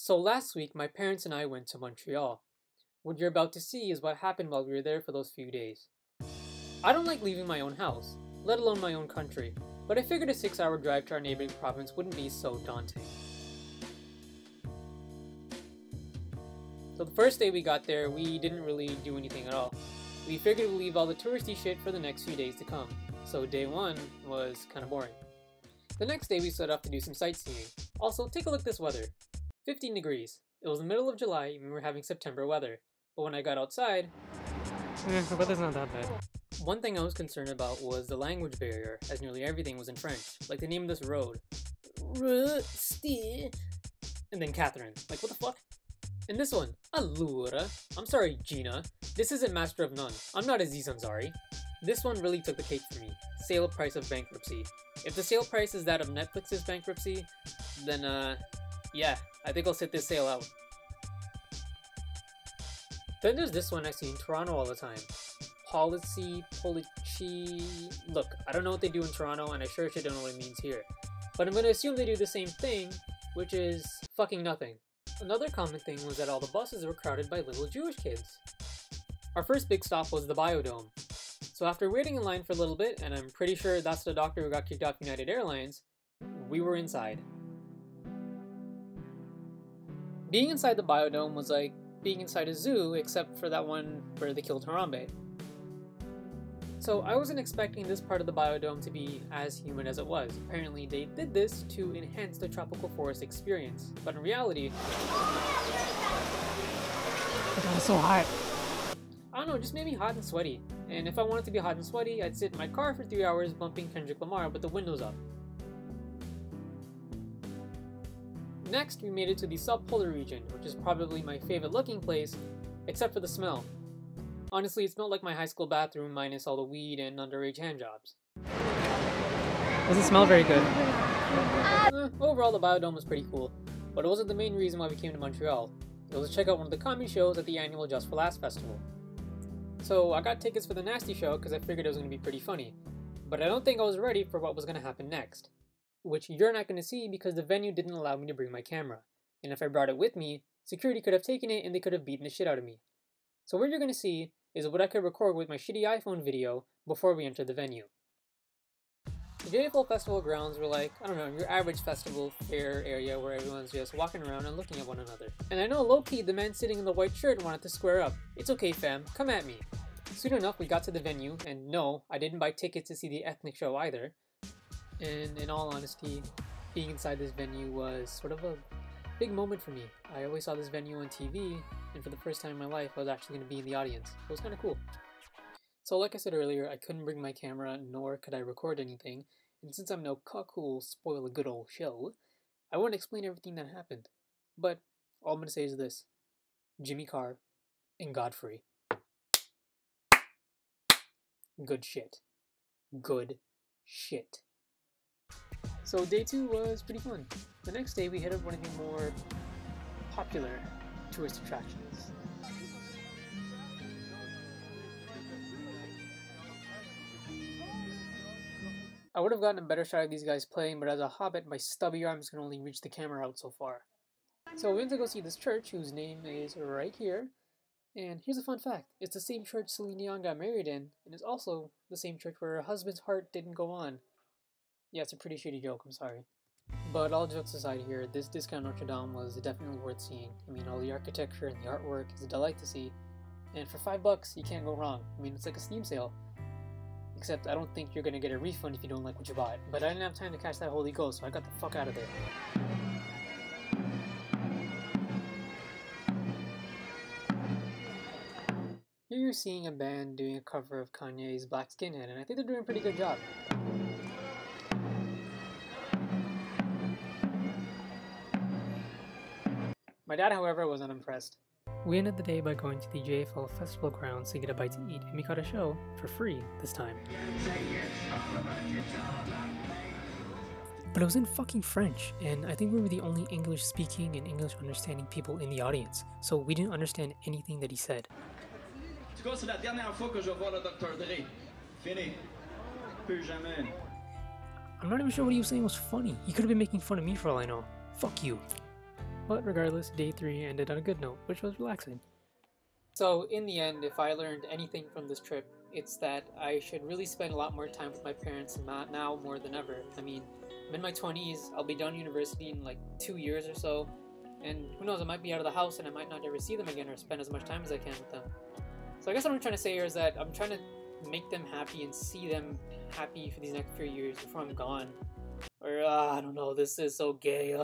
So last week, my parents and I went to Montreal. What you're about to see is what happened while we were there for those few days. I don't like leaving my own house, let alone my own country, but I figured a 6-hour drive to our neighboring province wouldn't be so daunting. So the first day we got there, we didn't really do anything at all. We figured we'd leave all the touristy shit for the next few days to come, so day one was kinda boring. The next day we set off to do some sightseeing. Also, take a look at this weather. 15 degrees. It was the middle of July and we were having September weather. But when I got outside, the weather's not that bad. One thing I was concerned about was the language barrier, as nearly everything was in French. Like the name of this road. Rusty. And then Catherine. Like, what the fuck? And this one. Allura. I'm sorry, Gina. This isn't Master of None. I'm not Aziz Ansari. This one really took the cake for me. Sale price of bankruptcy. If the sale price is that of Netflix's bankruptcy, then yeah, I think I'll sit this sale out. Then there's this one I see in Toronto all the time. Policy. Look, I don't know what they do in Toronto, and I sure shit don't know what it means here. But I'm gonna assume they do the same thing, which is fucking nothing. Another common thing was that all the buses were crowded by little Jewish kids. Our first big stop was the Biodome. So after waiting in line for a little bit, and I'm pretty sure that's the doctor who got kicked off United Airlines, we were inside. Being inside the Biodome was like being inside a zoo, except for that one where they killed Harambe. So I wasn't expecting this part of the Biodome to be as humid as it was. Apparently they did this to enhance the tropical forest experience, but in reality... It was so hot. I don't know, it just made me hot and sweaty. And if I wanted to be hot and sweaty, I'd sit in my car for 3 hours bumping Kendrick Lamar with the windows up. Next, we made it to the subpolar region, which is probably my favorite looking place, except for the smell. Honestly, it smelled like my high school bathroom minus all the weed and underage handjobs. Doesn't smell very good. Overall, the Biodome was pretty cool, but it wasn't the main reason why we came to Montreal. It was to check out one of the comedy shows at the annual Just for Laughs festival. So I got tickets for the Nasty show because I figured it was going to be pretty funny, but I don't think I was ready for what was going to happen next. Which you're not going to see because the venue didn't allow me to bring my camera, and if I brought it with me, security could have taken it and they could have beaten the shit out of me. So what you're going to see is what I could record with my shitty iPhone video before we entered the venue. The JFL Festival grounds were like, I don't know, your average festival fair area where everyone's just walking around and looking at one another. And I know low-key the man sitting in the white shirt wanted to square up. It's okay fam, come at me. Soon enough we got to the venue, and no, I didn't buy tickets to see the ethnic show either. And in all honesty, being inside this venue was sort of a big moment for me. I always saw this venue on TV, and for the first time in my life I was actually going to be in the audience. It was kind of cool. So like I said earlier, I couldn't bring my camera, nor could I record anything, and since I'm no cuck who'll spoil a good old show, I won't explain everything that happened. But all I'm going to say is this: Jimmy Carr and Godfrey. Good shit. Good shit. So day 2 was pretty fun. The next day we hit up one of the more popular tourist attractions. I would have gotten a better shot of these guys playing, but as a hobbit, my stubby arms can only reach the camera out so far. So we went to go see this church, whose name is right here. And here's a fun fact. It's the same church Celine Dion got married in, and it's also the same church where her husband's heart didn't go on. Yeah, it's a pretty shitty joke, I'm sorry. But all jokes aside here, this discount Notre Dame was definitely worth seeing. I mean, all the architecture and the artwork is a delight to see. And for $5, you can't go wrong. I mean, it's like a Steam sale. Except I don't think you're gonna get a refund if you don't like what you bought. But I didn't have time to catch that Holy Ghost, so I got the fuck out of there. Here you're seeing a band doing a cover of Kanye's Black Skinhead, and I think they're doing a pretty good job. My dad, however, was unimpressed. We ended the day by going to the JFL Festival grounds to get a bite to eat, and we got a show for free this time. But it was in fucking French, and I think we were the only English-speaking and English-understanding people in the audience, so we didn't understand anything that he said. C'est la dernière fois que je vois le Dr. Dre. Fini. Plus jamais. I'm not even sure what he was saying was funny. He could have been making fun of me for all I know. Fuck you. But regardless, day 3 ended on a good note, which was relaxing. So in the end, if I learned anything from this trip, it's that I should really spend a lot more time with my parents now more than ever. I mean, I'm in my 20s, I'll be done university in like 2 years or so, and who knows, I might be out of the house and I might not ever see them again or spend as much time as I can with them. So I guess what I'm trying to say here is that I'm trying to make them happy and see them happy for these next few years before I'm gone. Or, I don't know, this is so gay.